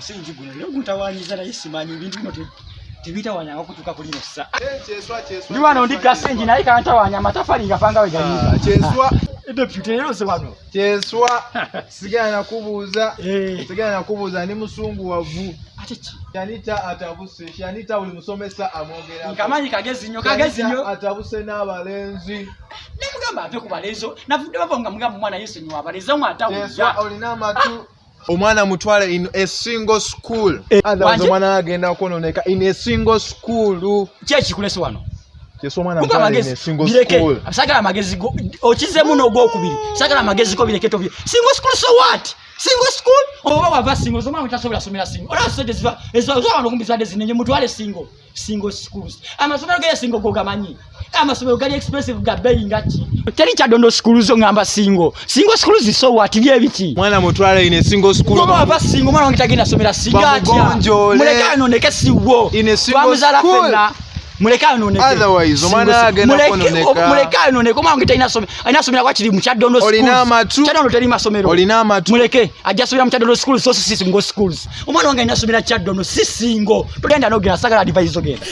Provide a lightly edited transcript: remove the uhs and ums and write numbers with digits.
musingi guno leo gutawanyiza na isimanyi bintu bino tebita wanyanga kutuka kulino sa cheswa ndi wano ndi gasenji naye kanta wanya matafali ngapanga we ganyika cheswa deputy lero se wano cheswa sigana kubuza ni musungu wavu atechi yanita atabuse yanita uli musomesa amogera nkamanyi kagezinyo atabuse n'abalenzi nemugamba ave ku balezo navudde bavanga mugamba mwana Yesu nyo abaleza mwatawuzwa cheswa olina matu omwana mutwale in a single school otherwise omwana agenda kononeka in a single school chechi kuleso wano cheswa omwana mutwale in a single school abasagala amagezi go okize muno go kubiri sagala amagezi ko bireketo bi single school so what single school oba wava single zoma mutasobera somera single ora sede ziva ezo zo kumbiza ndezi nenye mutwale single schools amasomero ge single go gamanyi amasomero gali expensive ga bei ngati teri cha dondo schools zo ngamba single schools so what bye biki mwana mutwale in a single school oba wava single mwana ngitagenda somera singacha muleka noneke siwo in a single school muleka noneke otherwise omwana agenda kononeka muleka noneke omwana ngitaina somera kwa kiri mu cha dondo schools olina amatu cha dondo teri masomero olina amatu muleke ajja somera mu cha dondo schools so single schools omwana wange ina somera cha dondo si single tugenda no gina sagala advice zo genda